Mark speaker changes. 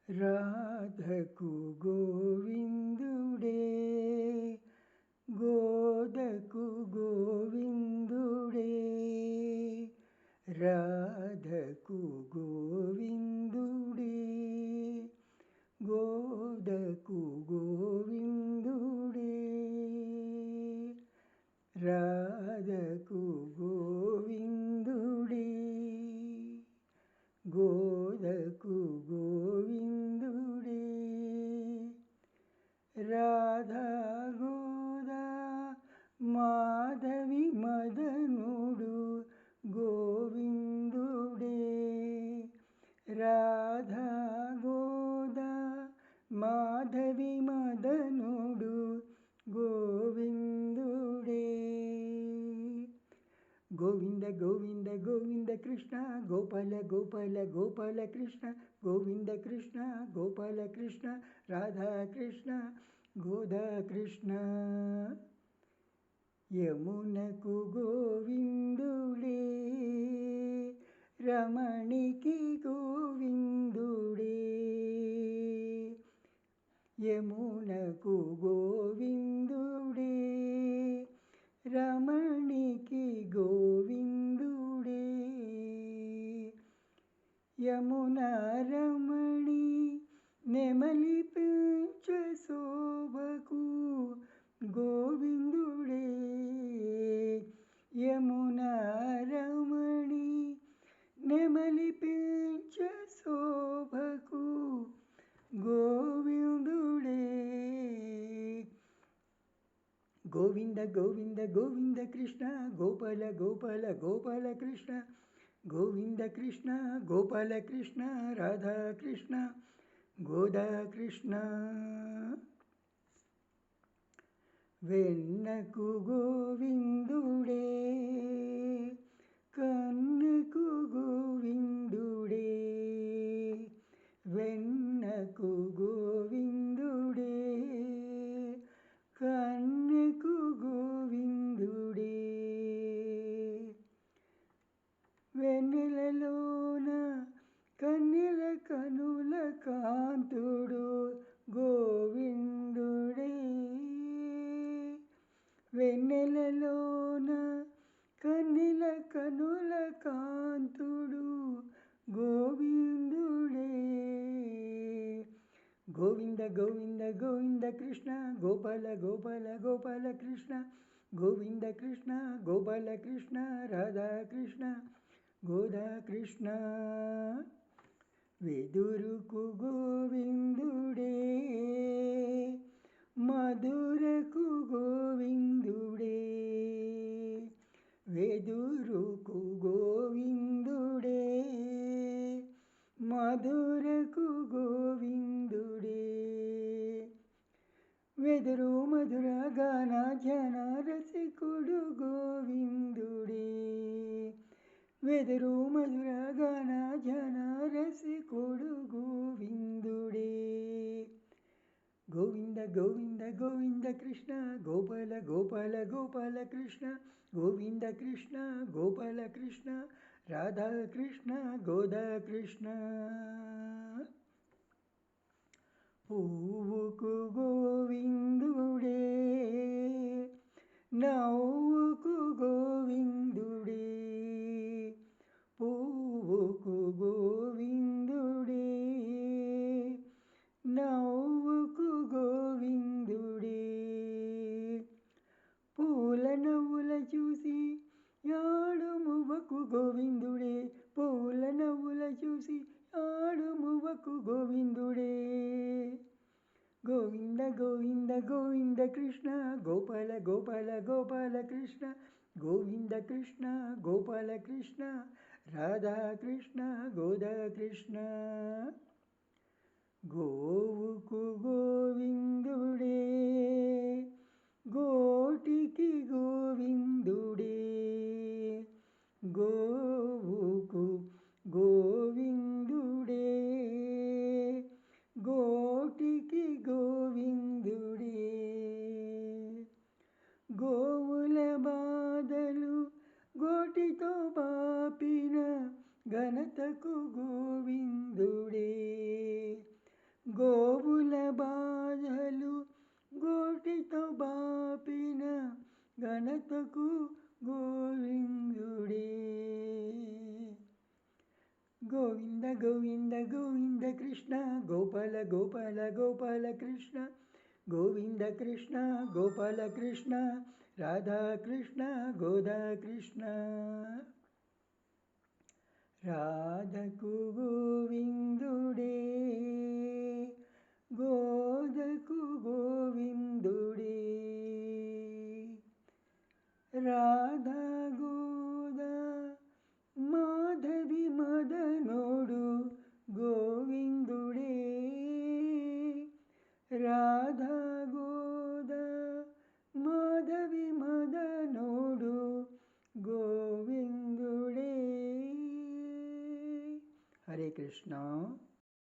Speaker 1: రాధకు గోవిందుడే, గోదకు గోవిందుడే, రాధకు గోవిందుడే, గోదకు గోవిందుడే, రాధకు గోవిందుడే, గోదకు గోవిందుడే. రాధా గోదా మాధవి మదనుడు గోవిందుడే, రాధా గోదా మాధవి మదనుడు గోవిందుడే. గోవింద గోవింద గోవింద కృష్ణ గోపాల గోపాల గోపాల కృష్ణ, గోవింద కృష్ణ గోపాల కృష్ణ, రాధా కృష్ణ గోదా కృష్ణ. యమునకు గోవిందుడే, రమణికి గోవిందుడే, యమునకు గోవిందుడే, రమణికి గోవిందుడే. యమునా రమణి నెమలి పెంచ శోభకు గోవిందుడే, యమునా రమణి నెమలి పెంచ శోభకు గోవిందుడే. గోవింద గోవింద గోవింద కృష్ణ గోపాల గోపాల గోపాల కృష్ణ, గోవింద కృష్ణ గోపాల కృష్ణ, రాధా కృష్ణ గోదా కృష్ణ. వెన్నకు గోవిందుడే, కన్నకు గోవిందుడే, వెన్నకు గోవిందుడే, కన్నకు గోవిందుడే. వెన్నెలలోన కన్నెల కనుల కాంతుడు గోవిందుడే, వెన్నెలలోన కన్నెల కనుల కాంతుడు గోవిందుడే. గోవింద గోవింద గోవింద కృష్ణ గోపాల గోపాల గోపాల కృష్ణ, గోవింద కృష్ణ గోపాల కృష్ణ, రాధా కృష్ణ గోదా కృష్ణ. వెదురుకు గోవిందుడే, మధురకు గోవిందుడే, వెదురుకు గోవిందుడే, మధురకు గోవిందుడే. వెదురు మధుర గాన జన రసికుడు గోవిందుడే, వెదురు మధుర గాన జన రసికుడు గోవిందుడే. గోవింద గోవింద గోవింద కృష్ణ గోపాల గోపాల గోపాల కృష్ణ, గోవింద కృష్ణ గోపాల కృష్ణ, రాధా కృష్ణ గోదా కృష్ణ. పువ్వుకు గోవిందుడే, నవ్వుకు గోవిందుడే, పువ్వుకు గోవిందుడే, నవ్వుకు గోవిందుడే. పూల నవ్వుల చూసి యాడు మువ్వకు గోవిందుడే, పూల నవ్వుల చూసి యాడు మువ్వకు గోవిందుడే. గోవింద గోవింద గోవింద కృష్ణ గోపాల గోపాల గోపాల కృష్ణ, గోవింద కృష్ణ గోపాల కృష్ణ, రాధా కృష్ణ గోదా కృష్ణ. గోవుకు గోవిందుడే, గోటికి గోవిందుడే, గోవుకు గోవిందుడే, గోటికి గోవిందుడే. గోవుల బాధలు గోటితో బాపిన ఘనతకు గోవిందుడే, గోవింద గోవింద గోవింద కృష్ణ గోపాల గోపాల గోపాల కృష్ణ గోవింద కృష్ణ గోపాల కృష్ణ రాధా కృష్ణ గోదా కృష్ణ రాధకు గోవిందుడే గోదకు గోవిందుడే రాధా గోద మాధవి మదనోడు గోవిందుడే రాధా గోద మాధవి మదనోడు గోవిందుడే. హరే కృష్ణ.